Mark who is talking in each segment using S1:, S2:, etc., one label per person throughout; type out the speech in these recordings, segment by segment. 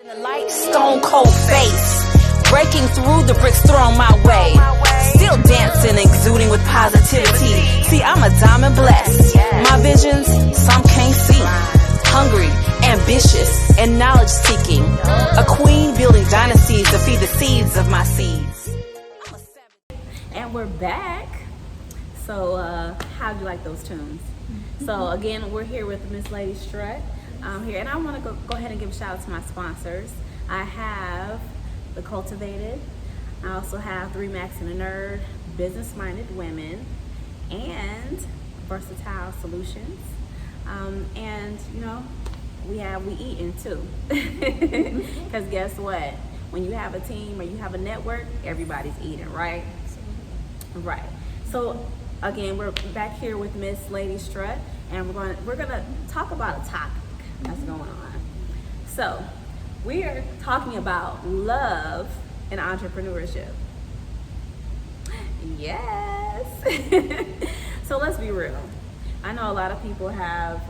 S1: The light stone cold face, breaking through the bricks thrown my way. Still dancing, exuding with positivity. See, I'm a diamond blessed. My visions, some can't see. Hungry, ambitious, and knowledge seeking. A queen building dynasties to feed the seeds of my seeds.
S2: And we're back. So, how'd you like those tunes? So again, we're here with Miss Lady Strut here, and I want to go ahead and give a shout out to my sponsors. I have the Cultivated. I also have 3 Max and a Nerd, business-minded women, and Versatile Solutions. And you know, we eating too. Because guess what? When you have a team or you have a network, everybody's eating, right? Right. So again, we're back here with Miss Lady Strut, and we're gonna talk about a topic that's going on. So we are talking about love and entrepreneurship. Yes. So let's be real. I know a lot of people have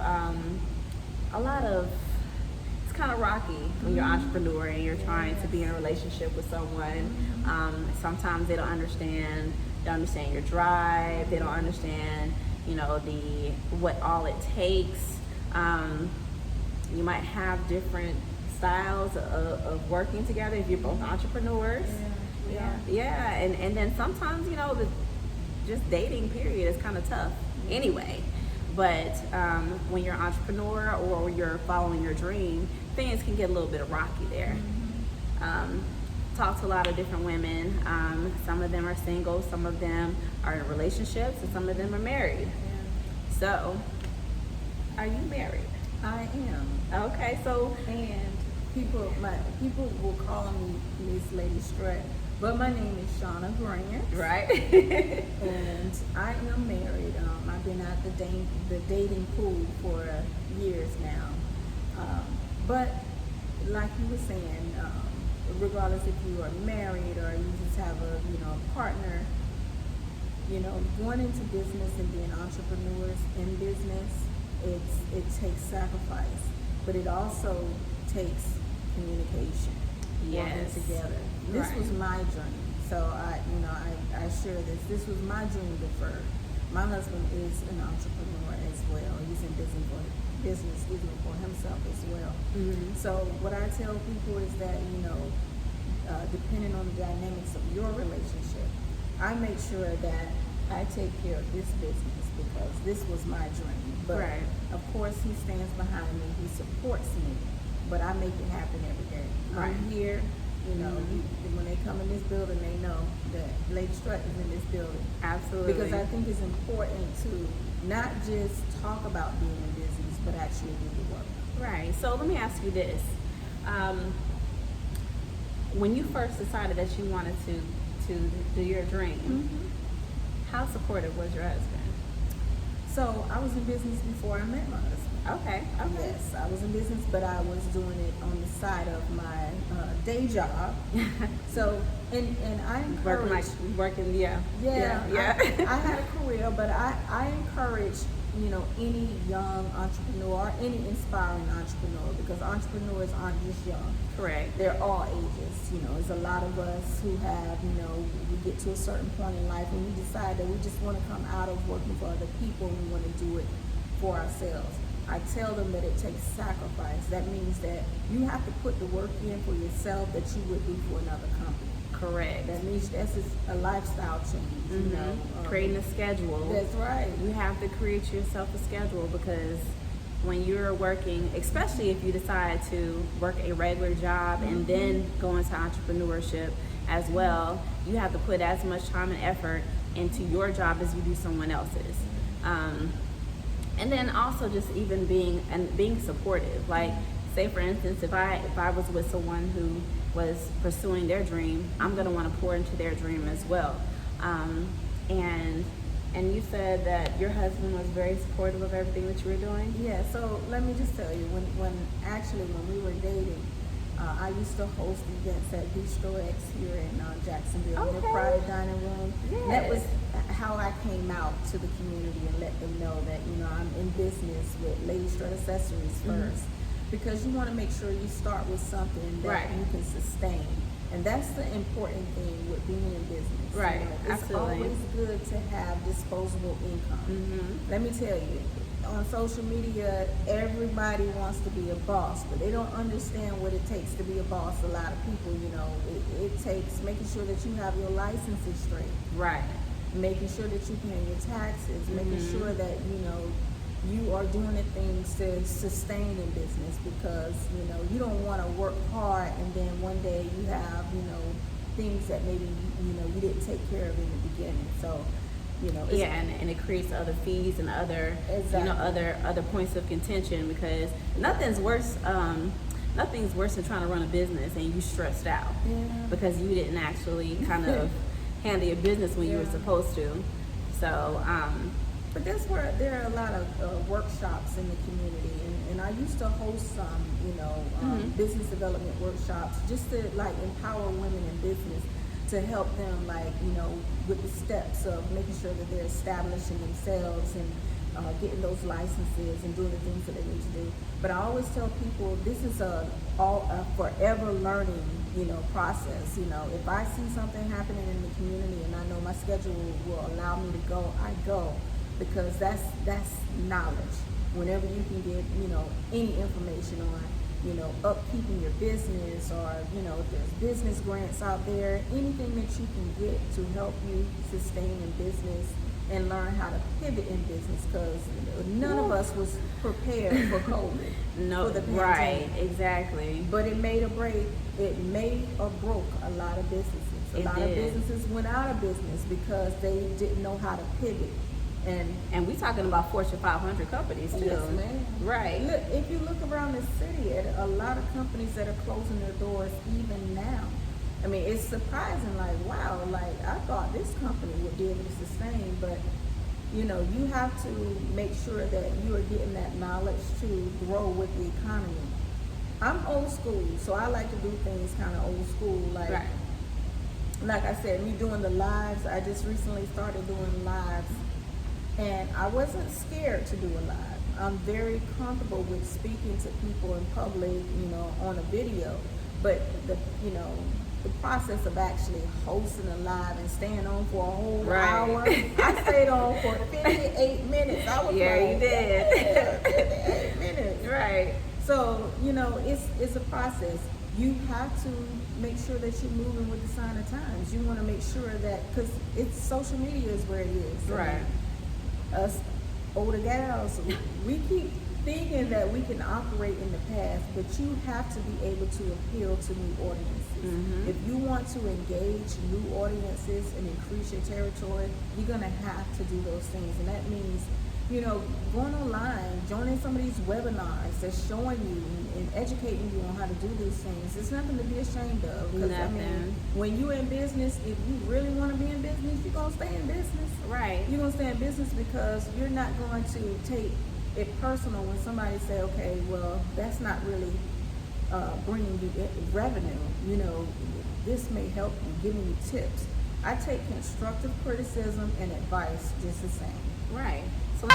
S2: it's kind of rocky when you're an entrepreneur and you're trying to be in a relationship with someone. Sometimes they don't understand your drive. They don't understand, you know, what all it takes. You might have different styles of working together if you're both entrepreneurs. Yeah. And then sometimes, you know, just dating period is kind of tough anyway. But when you're an entrepreneur or you're following your dream, things can get a little bit rocky there. Talk to a lot of different women. Some of them are single, some of them are in relationships, and some of them are married. So, are you married?
S3: I am.
S2: Okay, so
S3: And people will call me Miss Lady Strut, but my name is Shauna Grant.
S2: right.
S3: And I am married. I've been at the dating pool for years now. But like you were saying, regardless if you are married or you just have a partner, going into business and being entrepreneurs in business, it takes sacrifice, but it also takes communication. Working together. This was my dream, so I share this. This was my dream deferred. My husband is an entrepreneur as well. He's in business for himself as well. So what I tell people is that depending on the dynamics of your relationship, I make sure that I take care of this business because this was my dream. But of course, he stands behind me. He supports me, but I make it happen every day. I'm here. When they come in this building, they know that Lady Strut is in this building.
S2: Absolutely.
S3: Because I think it's important to not just talk about being in business, but actually do the work.
S2: Right. So let me ask you this. When you first decided that you wanted to do your dream, how supportive was your husband?
S3: So I was in business before I met my husband.
S2: Okay.
S3: Yes, I was in business, but I was doing it on the side of my day job. So, and I encourage I had a career, but I encourage any young entrepreneur, any inspiring entrepreneur, because entrepreneurs aren't just young.
S2: Correct.
S3: They're all ages. There's a lot of us who have we get to a certain point in life and we decide that we just want to come out of working for other people and we want to do it for ourselves. I tell them that it takes sacrifice. That means that you have to put the work in for yourself that you would do for another company.
S2: Correct.
S3: That means that's just a lifestyle change.
S2: Creating a schedule.
S3: That's right.
S2: You have to create yourself a schedule because when you're working, especially if you decide to work a regular job and then go into entrepreneurship as well, you have to put as much time and effort into your job as you do someone else's. And then also just even being supportive. Like, say for instance, if I was with someone who was pursuing their dream, I'm gonna want to pour into their dream as well. And you said that your husband was very supportive of everything that you were doing?
S3: Yeah, so let me just tell you, when we were dating, I used to host events at Bistro X here in Jacksonville, in the private dining room.
S2: Yes.
S3: That was how I came out to the community and let them know that I'm in business with Lady Strut Accessories first. because you want to make sure you start with something that
S2: Right.
S3: you can sustain. And that's the important thing with being in business.
S2: Right,
S3: It's
S2: absolutely.
S3: always good to have disposable income.
S2: Mm-hmm.
S3: Let me tell you, on social media, everybody wants to be a boss, but they don't understand what it takes to be a boss. A lot of people, it takes making sure that you have your licenses straight,
S2: Right.
S3: making sure that you pay your taxes, making sure that you are doing the things to sustain in business, because you don't want to work hard and then one day you have things that maybe you didn't take care of in the beginning. So it's,
S2: Yeah, and it creates other fees and other
S3: Exactly.
S2: other points of contention, because nothing's worse than trying to run a business and you stressed out
S3: Yeah.
S2: because you didn't actually kind of handle your business when you were
S3: Yeah.
S2: supposed to. So
S3: But that's where there are a lot of workshops in the community, and I used to host some, business development workshops just to like empower women in business, to help them with the steps of making sure that they're establishing themselves and getting those licenses and doing the things that they need to do. But I always tell people this is a forever learning, process. If I see something happening in the community and I know my schedule will allow me to go, I go, because that's knowledge. Whenever you can get any information on upkeeping your business, or if there's business grants out there, anything that you can get to help you sustain in business and learn how to pivot in business, because none of us was prepared for COVID.
S2: no,
S3: For the pandemic.
S2: right, exactly.
S3: But it made or broke a lot of businesses. A
S2: It
S3: lot
S2: did.
S3: of businesses went out of business because they didn't know how to pivot.
S2: And we talking about Fortune 500 companies too.
S3: Yes, ma'am.
S2: Right.
S3: Look, if you look around the city at a lot of companies that are closing their doors even now. I mean, it's surprising, like, wow, like I thought this company would be able to sustain, but you have to make sure that you are getting that knowledge to grow with the economy. I'm old school, so I like to do things kind of old school, like
S2: Right.
S3: like I said, me doing the lives. I just recently started doing lives, and I wasn't scared to do a live. I'm very comfortable with speaking to people in public, on a video. But the process of actually hosting a live and staying on for a whole
S2: Right.
S3: hour, I stayed on for 58 minutes. I was
S2: Yeah,
S3: like,
S2: you did.
S3: yeah, 58 minutes.
S2: Right.
S3: So, it's a process. You have to make sure that you're moving with the sign of times. You want to make sure that, because social media is where it is.
S2: Right.
S3: Us older gals, we keep thinking that we can operate in the past, but you have to be able to appeal to new audiences.
S2: Mm-hmm.
S3: If you want to engage new audiences and increase your territory, you're going to have to do those things. And that means, going online, joining some of these webinars that's showing you and educating you on how to do these things. There's nothing to be ashamed of. 'Cause, I mean,
S2: Nothing.
S3: when you're in business, if you really want to be in business, you're going to stay in business.
S2: Right.
S3: You're going to stay in business because you're not going to take it personal when somebody say, okay, well, that's not really bringing you revenue. This may help you, giving you tips. I take constructive criticism and advice just the same.
S2: Right. So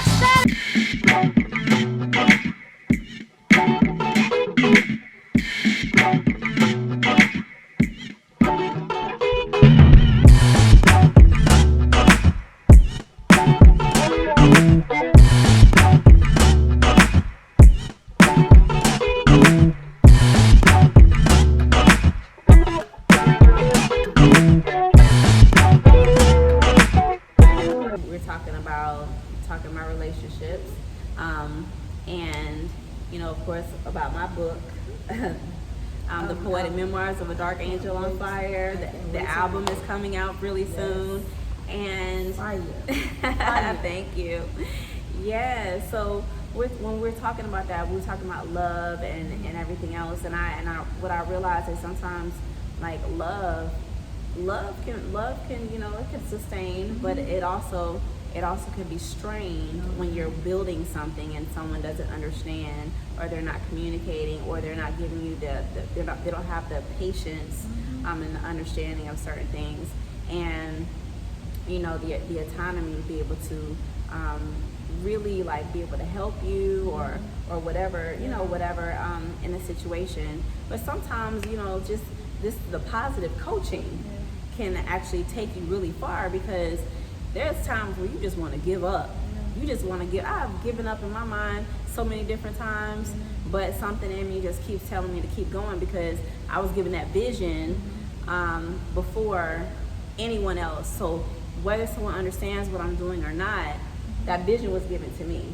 S2: we're talking about relationships, and of course about my book, the Poetic Memoirs of a Dark Angel on Fire. The album is coming out really soon, and
S3: Fire.
S2: thank you. Yeah, so when we're talking about that, we're talking about love and everything else, and what I realize is sometimes like love can it can sustain, but it also can be strained when you're building something and someone doesn't understand, or they're not communicating, or they're not giving you they don't have the patience and the understanding of certain things, and the autonomy to be able to really like be able to help you or whatever, you know, whatever in a situation. But sometimes, you know, just the positive coaching can actually take you really far, because there's times where you just want to give up. You just want to give. I've given up in my mind so many different times, but something in me just keeps telling me to keep going, because I was given that vision before anyone else. So whether someone understands what I'm doing or not, that vision was given to me.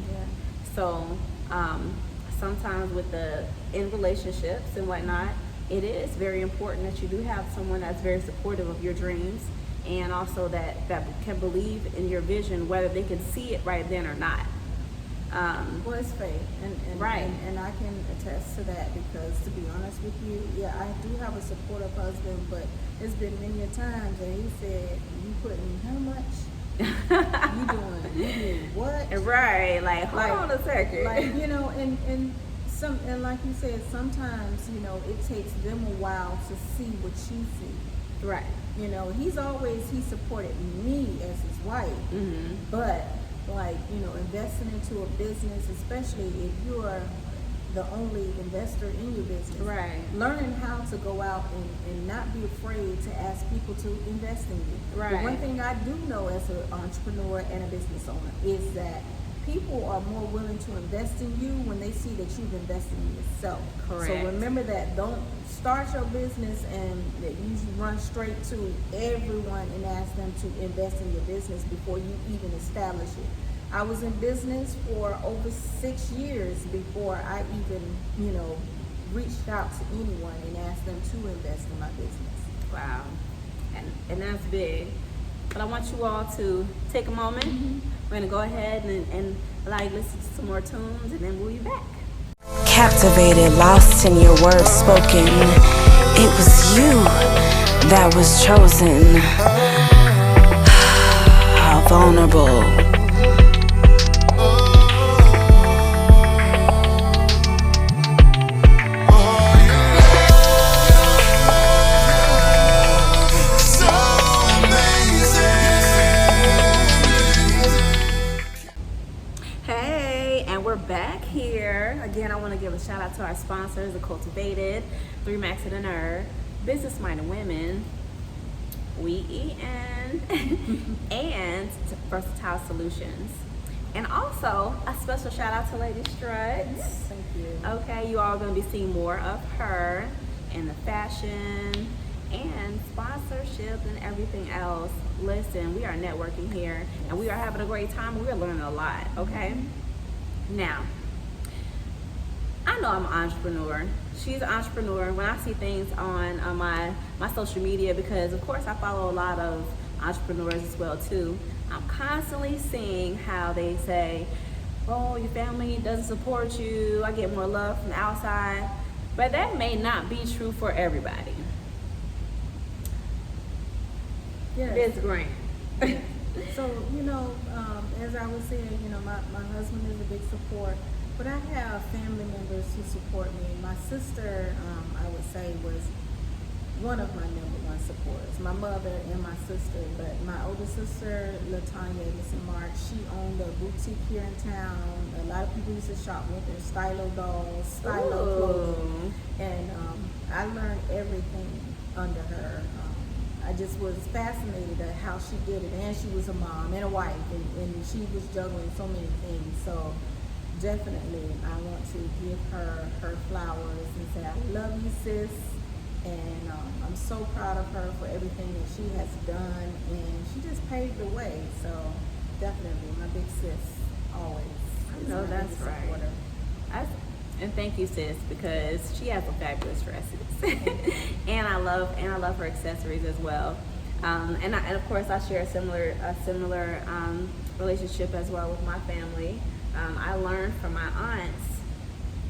S2: So sometimes in relationships and whatnot, it is very important that you do have someone that's very supportive of your dreams, and also that can believe in your vision, whether they can see it right then or not.
S3: Well, it's faith, and
S2: right.
S3: And I can attest to that, because to be honest with you, yeah, I do have a supportive husband, but it's been many a times that he said, "You putting how much? You doing what?"
S2: Right, like hold on a second.
S3: Like, you know, and like you said, sometimes, you know, it takes them a while to see what you see.
S2: Right.
S3: You know, he supported me as his wife, but like, you know, investing into a business, especially if you're the only investor in your business,
S2: right?
S3: Learning how to go out and not be afraid to ask people to invest in you.
S2: Right.
S3: But one thing I do know as an entrepreneur and a business owner is that people are more willing to invest in you when they see that you've invested in yourself.
S2: Correct.
S3: So remember that. Don't start your business and that you run straight to everyone and ask them to invest in your business before you even establish it. I was in business for over 6 years before I even, you know, reached out to anyone and asked them to invest in my business.
S2: Wow. And that's big. But I want you all to take a moment. We're going to go ahead and like listen to some more tunes, and then we'll be back.
S1: Captivated, lost in your words spoken. It was you that was chosen. How vulnerable.
S2: We're back here. Again, I want to give a shout out to our sponsors, the Cultivated, 3 Max and a Nerve, Business Minded Women, and Versatile Solutions. And also a special shout out to Lady Strut.
S3: Yes, thank you.
S2: Okay, you all are going to be seeing more of her in the fashion and sponsorship and everything else. Listen, we are networking here, and we are having a great time. We are learning a lot, okay? Now, I know I'm an entrepreneur. She's an entrepreneur. When I see things on my social media, because of course I follow a lot of entrepreneurs as well too, I'm constantly seeing how they say, oh, your family doesn't support you, I get more love from the outside. But that may not be true for everybody.
S3: Yes.
S2: It's great.
S3: So, you know, as I was saying, you know, my husband is a big support, but I have family members who support me. My sister, I would say, was one of my #1 supporters, my mother and my sister. But my older sister, LaTanya March, she owned a boutique here in town. A lot of people used to shop with her, Stylo dolls, Stylo clothing. And I learned everything under her. I just was fascinated at how she did it, and she was a mom and a wife, and she was juggling so many things. So definitely I want to give her flowers and say, I love you, sis, and I'm so proud of her for everything that she has done, and she just paved the way. So definitely my big sis, always.
S2: I know that's right. And thank you, sis, because she has some fabulous dresses, and I love her accessories as well. And of course I share a similar relationship as well with my family. I learned from my aunts,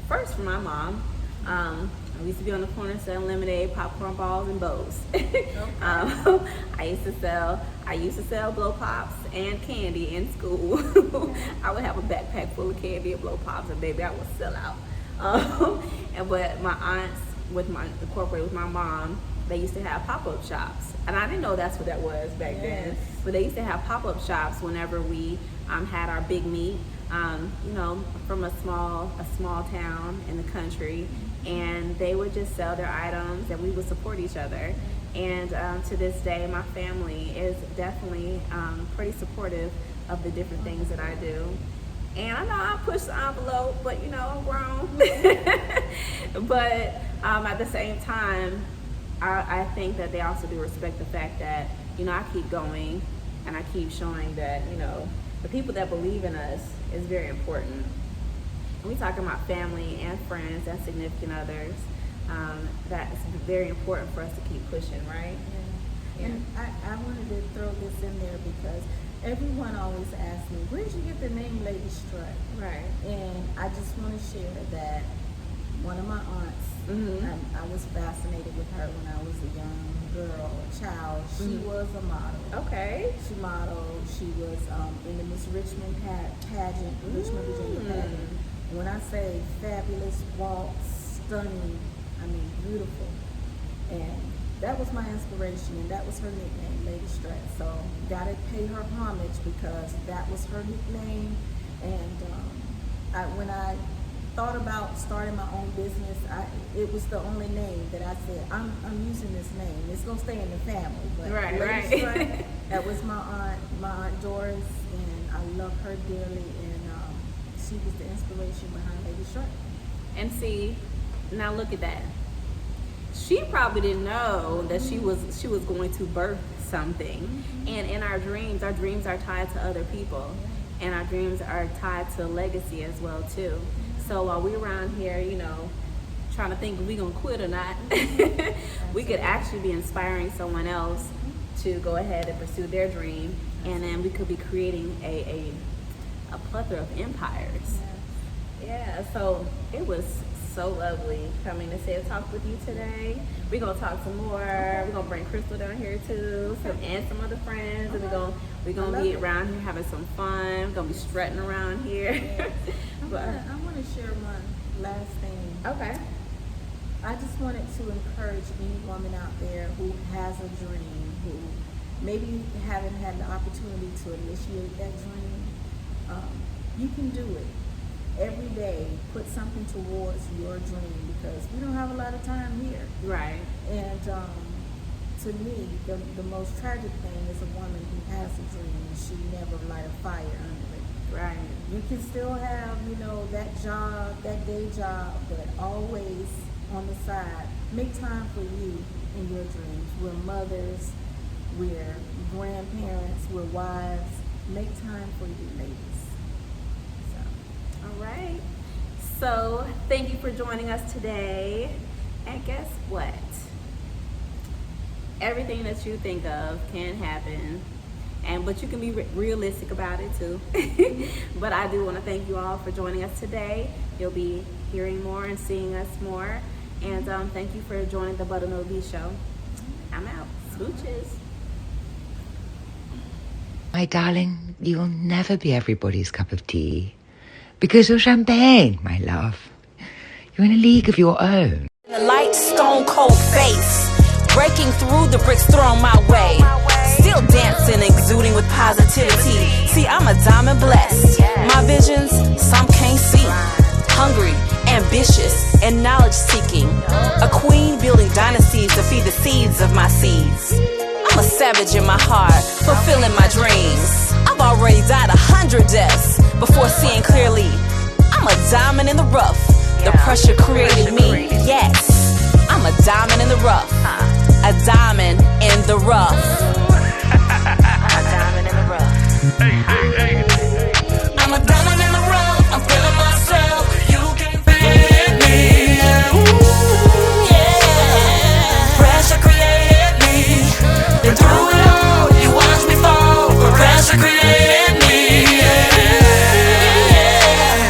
S2: first from my mom. I used to be on the corner selling lemonade, popcorn balls, and bows. Okay. I used to sell blow pops and candy in school. I would have a backpack full of candy and blow pops, and baby, I would sell out. But my aunts, incorporated with my mom, they used to have pop-up shops, and I didn't know that's what that was back then. But they used to have pop-up shops whenever we had our big meet. you know, from a small town in the country, and they would just sell their items, and we would support each other. And to this day, my family is definitely pretty supportive of the different things that I do. And I know I push the envelope, but you know, I'm grown. But at the same time, I think that they also do respect the fact that, you know, I keep going and I keep showing that, you know, the people that believe in us is very important. And we talking about family and friends and significant others. That's very important for us to keep pushing, right?
S3: Yeah. And I wanted to throw this in there because everyone always asks me, where did you get the name Lady Strut?
S2: Right.
S3: And I just want to share that one of my aunts, I was fascinated with her when I was a young girl, a child. She was a model.
S2: Okay.
S3: She modeled. She was in the Miss Richmond pageant, Richmond, Virginia pageant. And when I say fabulous, waltz, stunning, I mean beautiful. And that was my inspiration, and that was her nickname, Lady Strut. So gotta pay her homage because that was her nickname. And when I thought about starting my own business, it was the only name that I said, I'm using this name. It's gonna stay in the family. But Lady Strut, that was my aunt Doris, and I love her dearly. And she was the inspiration behind Lady Strut.
S2: And see, now look at that. She probably didn't know that she was going to birth something. And in our dreams are tied to other people, and our dreams are tied to legacy as well too. So while we're around here, you know, trying to think if we gonna quit or not, we could actually be inspiring someone else to go ahead and pursue their dream, and then we could be creating a plethora of empires. Yeah, so it was so lovely coming to sit and talk with you today. We're gonna talk some more. We're gonna bring Crystal down here too, and some other friends, and we're gonna be around here having some fun. We're gonna be strutting around here.
S3: Yes. I want to share one last thing.
S2: Okay.
S3: I just wanted to encourage any woman out there who has a dream, who maybe haven't had the opportunity to initiate that dream. You can do it. Every day, put something towards your dream, because we don't have a lot of time here.
S2: Right.
S3: And to me, the most tragic thing is a woman who has a dream and she never light a fire under it.
S2: Right.
S3: You can still have, you know, that job, that day job, but always on the side, make time for you and your dreams. We're mothers, we're grandparents, we're wives. Make time for you, ladies.
S2: All right. So thank you for joining us today. And guess what? Everything that you think of can happen, but you can be realistic about it too. But I do want to thank you all for joining us today. You'll be hearing more and seeing us more. And thank you for joining the Buttamilk Show. I'm out. Smooches.
S4: My darling, you'll never be everybody's cup of tea. Because you're champagne, my love. You're in a league of your own.
S1: The light, stone cold face, breaking through the bricks thrown my way. Still dancing, exuding with positivity. See, I'm a diamond blessed. My visions, some can't see. Hungry, ambitious, and knowledge seeking. A queen building dynasties to feed the seeds of my seeds. I'm a savage in my heart, fulfilling my dreams. I've already died 100 deaths before seeing clearly. I'm a diamond in the rough. The pressure created me. Yes, I'm a diamond in the rough. A diamond in the rough. I'm a diamond in the rough.